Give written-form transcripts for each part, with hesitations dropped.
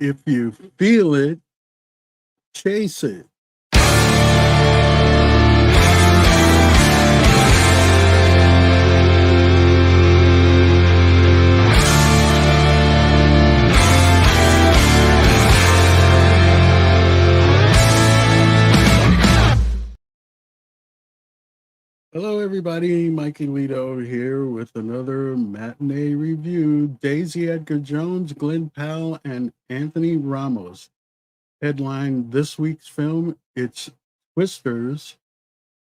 If you feel it, chase it. Hello, everybody. Mikey Lito here with another matinee review. Daisy Edgar Jones, Glenn Powell, and Anthony Ramos headline this week's film. It's Twisters,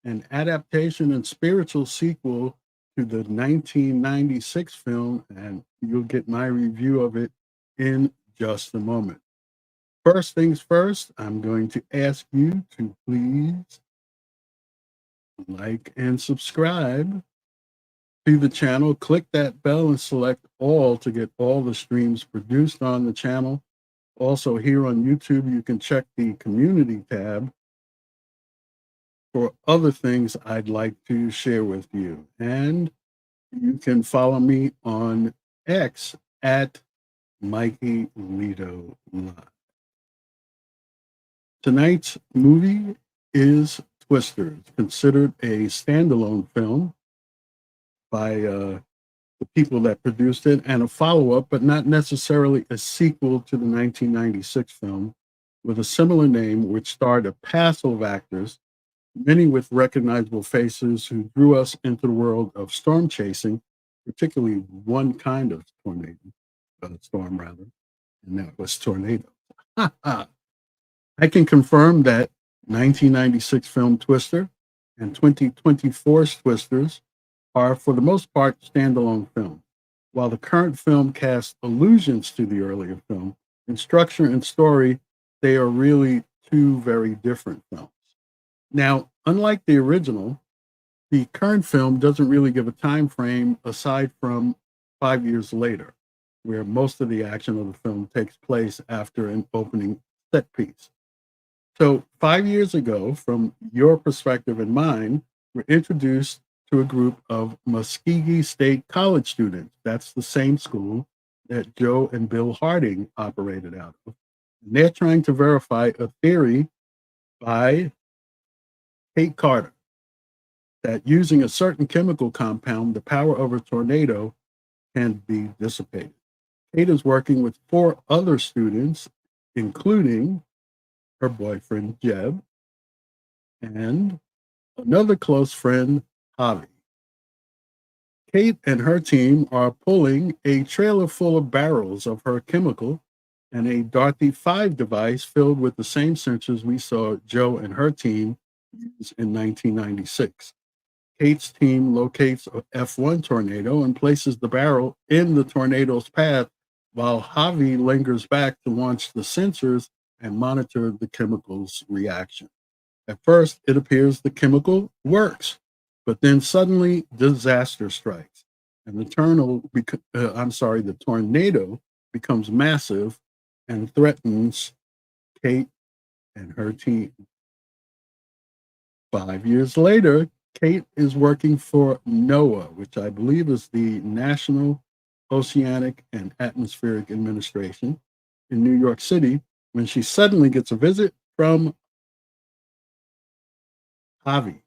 an adaptation and spiritual sequel to the 1996 film, and you'll get my review of it in just a moment. First things first, I'm going to ask you to please like and subscribe to the channel. Click that bell and select all to get all the streams produced on the channel. Also, here on YouTube, you can check the community tab for other things I'd like to share with you. And you can follow me on X at Mikey Lito Live. Tonight's movie is Twisters, considered a standalone film by the people that produced it, and a follow-up, but not necessarily a sequel to the 1996 film, with a similar name, which starred a cast of actors, many with recognizable faces, who drew us into the world of storm chasing, particularly one kind of storm rather, and that was tornado. I can confirm that 1996 film Twister and 2024's Twisters are, for the most part, standalone films. While the current film casts allusions to the earlier film, in structure and story, they are really two very different films. Now, unlike the original, the current film doesn't really give a time frame aside from 5 years later, where most of the action of the film takes place after an opening set piece. So 5 years ago, from your perspective and mine, we're introduced to a group of Muskogee State College students. That's the same school that Joe and Bill Harding operated out of. And they're trying to verify a theory by Kate Carter that using a certain chemical compound, the power of a tornado can be dissipated. Kate is working with four other students, including her boyfriend, Jeb, and another close friend, Javi. Kate and her team are pulling a trailer full of barrels of her chemical and a Dorothy 5 device filled with the same sensors we saw Joe and her team use in 1996. Kate's team locates a F1 tornado and places the barrel in the tornado's path, while Javi lingers back to launch the sensors and monitor the chemical's reaction. At first, it appears the chemical works, but then suddenly disaster strikes, and the tornado becomes massive and threatens Kate and her team. 5 years later, Kate is working for NOAA, which I believe is the National Oceanic and Atmospheric Administration in New York City, when she suddenly gets a visit from Javi,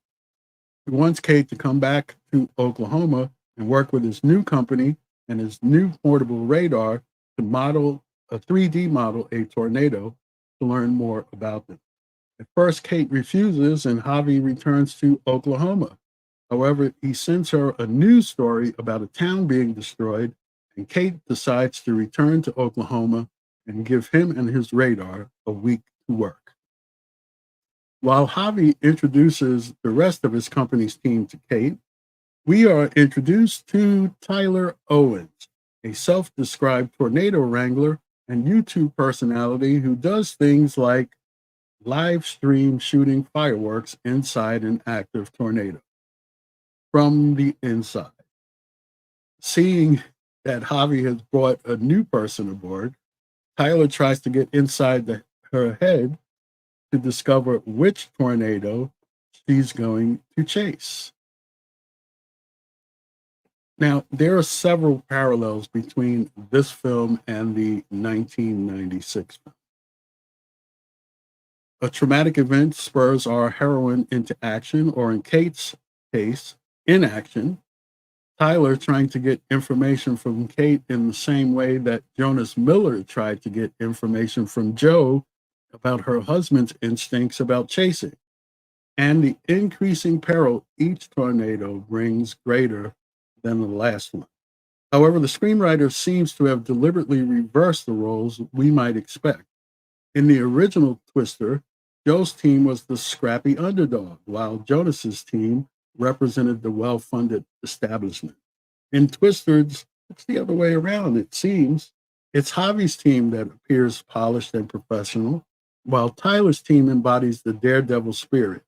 who wants Kate to come back to Oklahoma and work with his new company and his new portable radar to model a 3D model a tornado to learn more about them. At first, Kate refuses and Javi returns to Oklahoma. However, he sends her a news story about a town being destroyed, and Kate decides to return to Oklahoma and give him and his radar a week to work. While Javi introduces the rest of his company's team to Kate, we are introduced to Tyler Owens, a self-described tornado wrangler and YouTube personality who does things like live stream shooting fireworks inside an active tornado from the inside. Seeing that Javi has brought a new person aboard, Tyler tries to get inside her head to discover which tornado she's going to chase. Now, there are several parallels between this film and the 1996 film. A traumatic event spurs our heroine into action, or in Kate's case, inaction. Tyler trying to get information from Kate in the same way that Jonas Miller tried to get information from Joe about her husband's instincts about chasing, and the increasing peril each tornado brings greater than the last one. However, the screenwriter seems to have deliberately reversed the roles we might expect. In the original Twister, Joe's team was the scrappy underdog, while Jonas's team represented the well-funded establishment. In Twisters, it's the other way around, it seems. It's Javi's team that appears polished and professional, while Tyler's team embodies the daredevil spirit.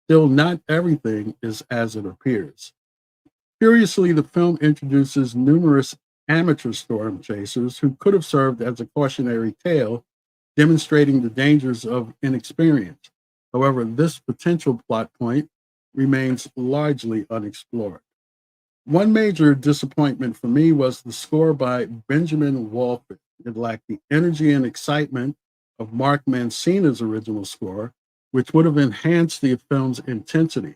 Still, not everything is as it appears. Curiously, the film introduces numerous amateur storm chasers who could have served as a cautionary tale, demonstrating the dangers of inexperience. However, this potential plot point remains largely unexplored. One major disappointment for me was the score by Benjamin Walford. It lacked the energy and excitement of Mark Mancina's original score, which would have enhanced the film's intensity.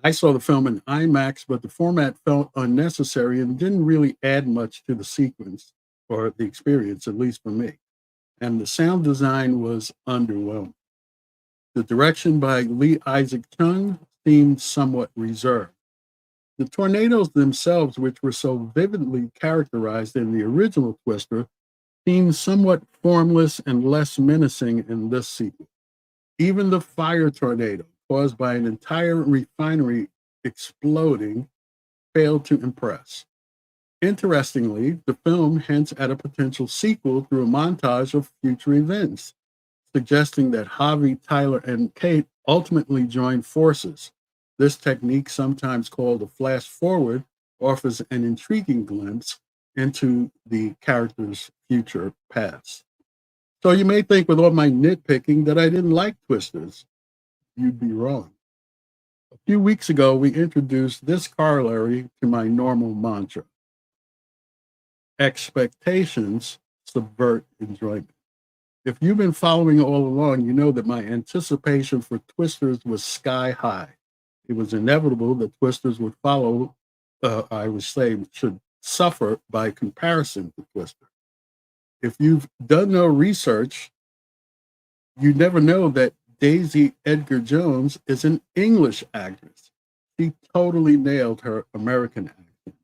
I saw the film in IMAX, but the format felt unnecessary and didn't really add much to the sequence or the experience, at least for me. And the sound design was underwhelming. The direction by Lee Isaac Chung seemed somewhat reserved. The tornadoes themselves, which were so vividly characterized in the original Twister, seem somewhat formless and less menacing in this sequel. Even the fire tornado, caused by an entire refinery exploding, failed to impress. Interestingly, the film hints at a potential sequel through a montage of future events, suggesting that Javi, Tyler, and Kate ultimately join forces. This technique, sometimes called a flash forward, offers an intriguing glimpse into the character's future past. So you may think with all my nitpicking that I didn't like Twisters. You'd be wrong. A few weeks ago, we introduced this corollary to my normal mantra: expectations subvert enjoyment. If you've been following all along, you know that my anticipation for Twisters was sky high. It was inevitable that Twisters would follow, I would say, should suffer by comparison to Twister. If you've done no research, you never know that Daisy Edgar Jones is an English actress. She totally nailed her American accent.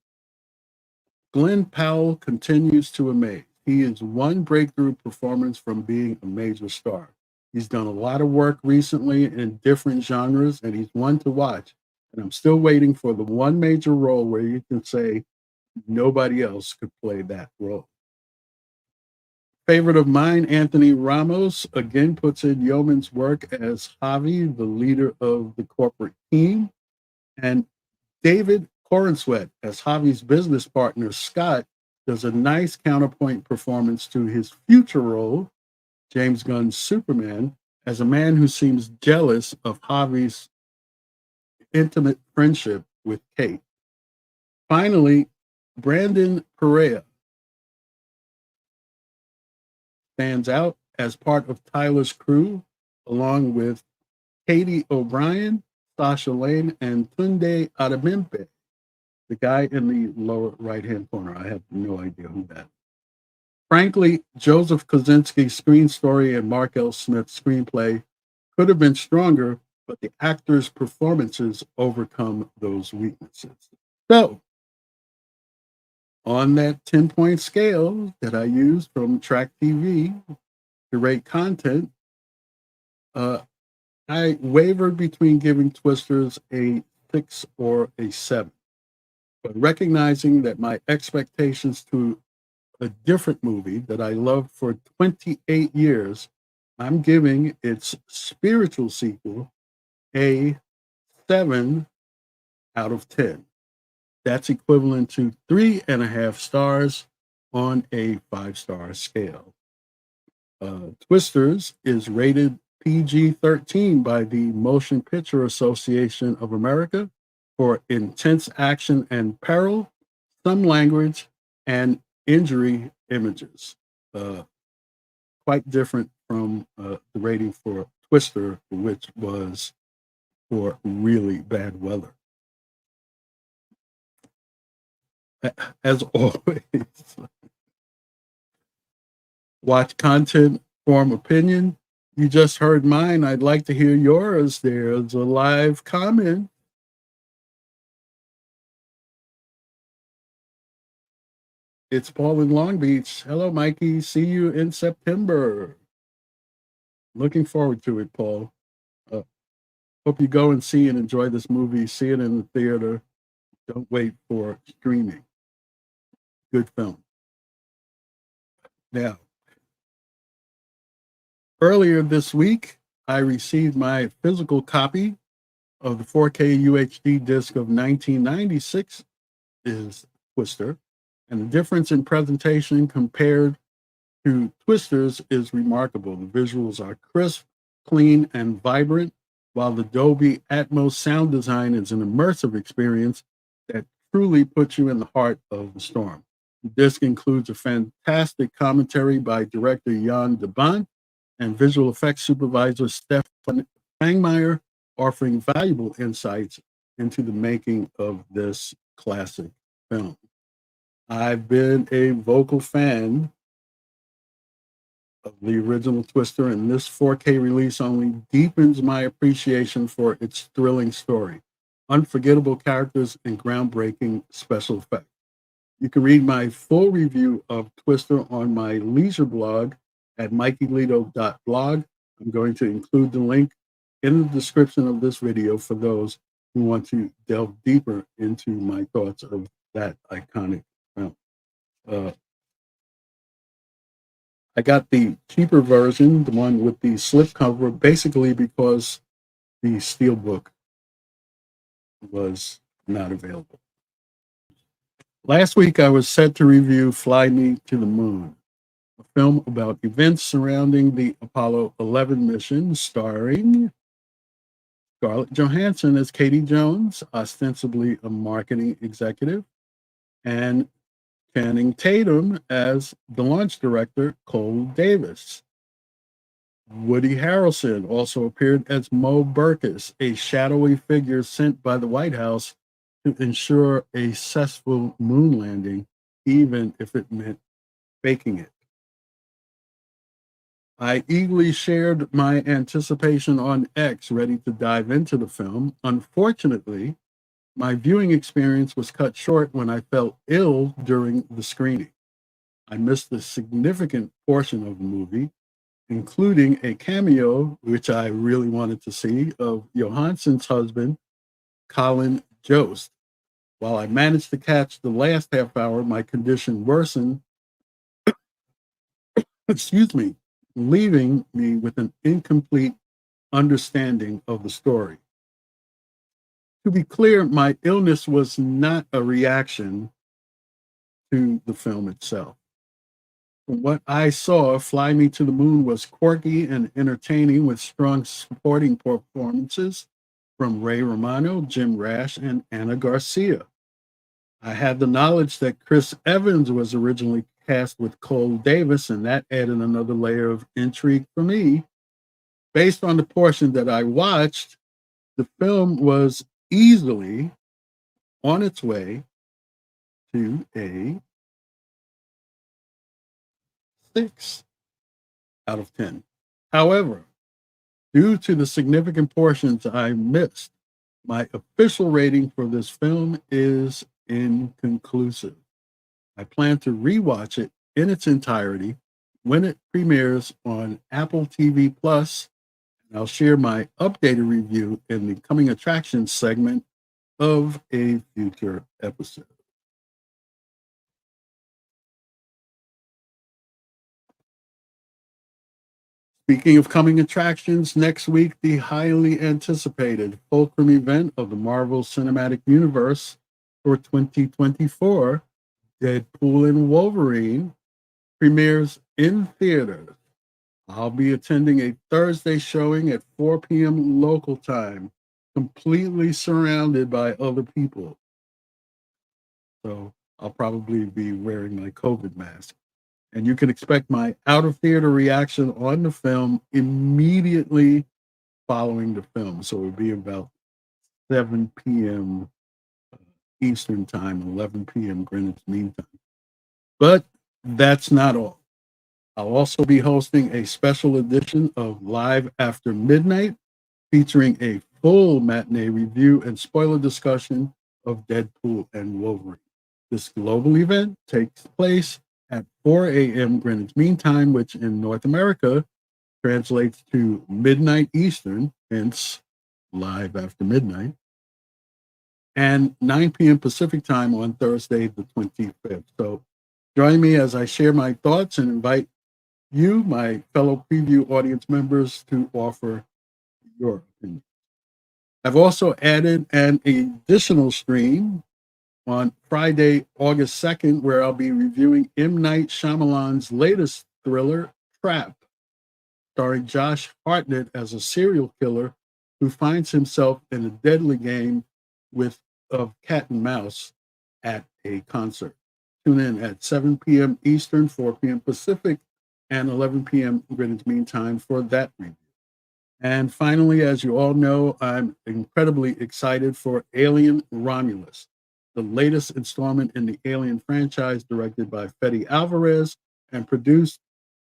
Glenn Powell continues to amaze. He is one breakthrough performance from being a major star. He's done a lot of work recently in different genres, and he's one to watch. And I'm still waiting for the one major role where you can say nobody else could play that role. Favorite of mine, Anthony Ramos, again puts in yeoman's work as Javi, the leader of the corporate team, and David Corenswet as Javi's business partner, Scott, does a nice counterpoint performance to his future role, James Gunn's Superman, as a man who seems jealous of Javi's intimate friendship with Kate. Finally, Brandon Perea stands out as part of Tyler's crew, along with Katie O'Brien, Sasha Lane, and Tunde Adebimpe, the guy in the lower right-hand corner. I have no idea who that is. Frankly, Joseph Kosinski's screen story and Mark L. Smith's screenplay could have been stronger, but the actors' performances overcome those weaknesses. So, on that 10-point scale that I used from Track TV to rate content, I wavered between giving Twisters a 6 or a 7. But recognizing that my expectations to a different movie that I loved for 28 years, I'm giving its spiritual sequel a 7 out of 10. That's equivalent to 3.5 stars on a 5-star scale. Twisters is rated PG-13 by the Motion Picture Association of America for intense action and peril, some language, and injury images. Uh, Quite different from the rating for Twister, which was for really bad weather. As always, watch content, form opinion. You just heard mine. I'd like to hear yours. There's a live comment. It's Paul in Long Beach. Hello, Mikey. See you in September. Looking forward to it, Paul. Uh, Hope you go and see and enjoy this movie. See it in the theater. Don't wait for streaming. Good film. Now, earlier this week, I received my physical copy of the 4K UHD disc of 1996 is Twister. And the difference in presentation compared to Twisters is remarkable. The visuals are crisp, clean, and vibrant, while the Dolby Atmos sound design is an immersive experience that truly puts you in the heart of the storm. The disc includes a fantastic commentary by director Jan de Bont and visual effects supervisor Stefan Fangmeyer, offering valuable insights into the making of this classic film. I've been a vocal fan of the original Twister, and this 4K release only deepens my appreciation for its thrilling story, unforgettable characters, and groundbreaking special effects. You can read my full review of Twister on my leisure blog at MikeyLito.blog. I'm going to include the link in the description of this video for those who want to delve deeper into my thoughts of that iconic film. I got the cheaper version, the one with the slipcover, basically because the steelbook was not available. Last week, I was set to review Fly Me to the Moon, a film about events surrounding the Apollo 11 mission, starring Scarlett Johansson as Katie Jones, ostensibly a marketing executive, and Channing Tatum as the launch director, Cole Davis. Woody Harrelson also appeared as Mo Burkus, a shadowy figure sent by the White House to ensure a successful moon landing, even if it meant faking it. I eagerly shared my anticipation on X, ready to dive into the film. Unfortunately, my viewing experience was cut short when I felt ill during the screening. I missed a significant portion of the movie, including a cameo, which I really wanted to see, of Johansson's husband, Colin Jost. While I managed to catch the last half hour, my condition worsened, excuse me, leaving me with an incomplete understanding of the story. To be clear, my illness was not a reaction to the film itself. From what I saw, Fly Me to the Moon was quirky and entertaining with strong supporting performances from Ray Romano, Jim Rash, and Anna Garcia. I had the knowledge that Chris Evans was originally cast with Cole Davis, and that added another layer of intrigue for me. Based on the portion that I watched, the film was easily on its way to a 6 out of 10. However, due to the significant portions I missed, my official rating for this film is inconclusive. I plan to rewatch it in its entirety when it premieres on Apple TV Plus, and I'll share my updated review in the coming attractions segment of a future episode. Speaking of coming attractions, next week, the highly anticipated fulcrum event of the Marvel Cinematic Universe for 2024, Deadpool and Wolverine, premieres in theaters. I'll be attending a Thursday showing at 4 p.m. local time, completely surrounded by other people. So I'll probably be wearing my COVID mask. And you can expect my out of theater reaction on the film immediately following the film. So it'll be about 7 p.m. Eastern Time, 11 p.m. Greenwich Mean Time. But that's not all. I'll also be hosting a special edition of Live After Midnight featuring a full matinee review and spoiler discussion of Deadpool and Wolverine. This global event takes place at 4 a.m. Greenwich Mean Time, which in North America translates to midnight Eastern, hence Live After Midnight, and 9 p.m. Pacific Time on Thursday, the 25th. So join me as I share my thoughts and invite you, my fellow preview audience members, to offer your opinion. I've also added an additional stream on Friday, August 2nd, where I'll be reviewing M. Night Shyamalan's latest thriller, Trap, starring Josh Hartnett as a serial killer who finds himself in a deadly game of cat and mouse at a concert. Tune in at 7 p.m. Eastern, 4 p.m. Pacific, and 11 p.m. Greenwich Mean Time for that review. And finally, as you all know, I'm incredibly excited for Alien Romulus, the latest installment in the Alien franchise, directed by Fede Alvarez and produced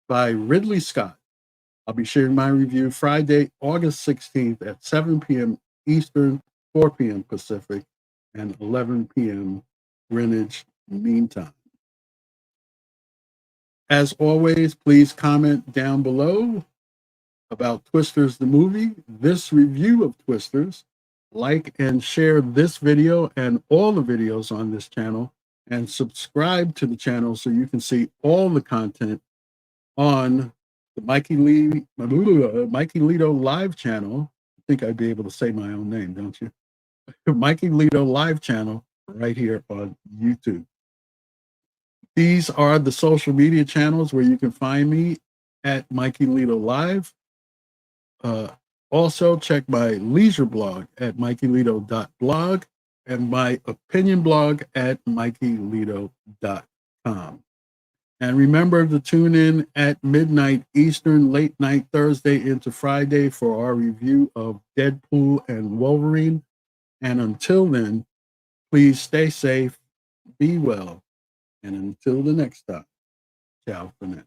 by Ridley Scott. I'll be sharing my review Friday, August 16th at 7 p.m. Eastern, 4 p.m. Pacific, and 11 p.m. Greenwich Mean Time. As always, please comment down below about Twisters the movie, this review of Twisters, like and share this video and all the videos on this channel, and subscribe to the channel so you can see all the content on the Mikey Lito live channel. I think I'd be able to say my own name, don't you? Mikey Lito live channel right here on YouTube. These are the social media channels where you can find me at Mikey Lito Live. Also, check my leisure blog at MikeyLito.blog and my opinion blog at MikeyLito.com. And remember to tune in at midnight Eastern, late night Thursday into Friday for our review of Deadpool and Wolverine. And until then, please stay safe, be well, and until the next time, ciao for now.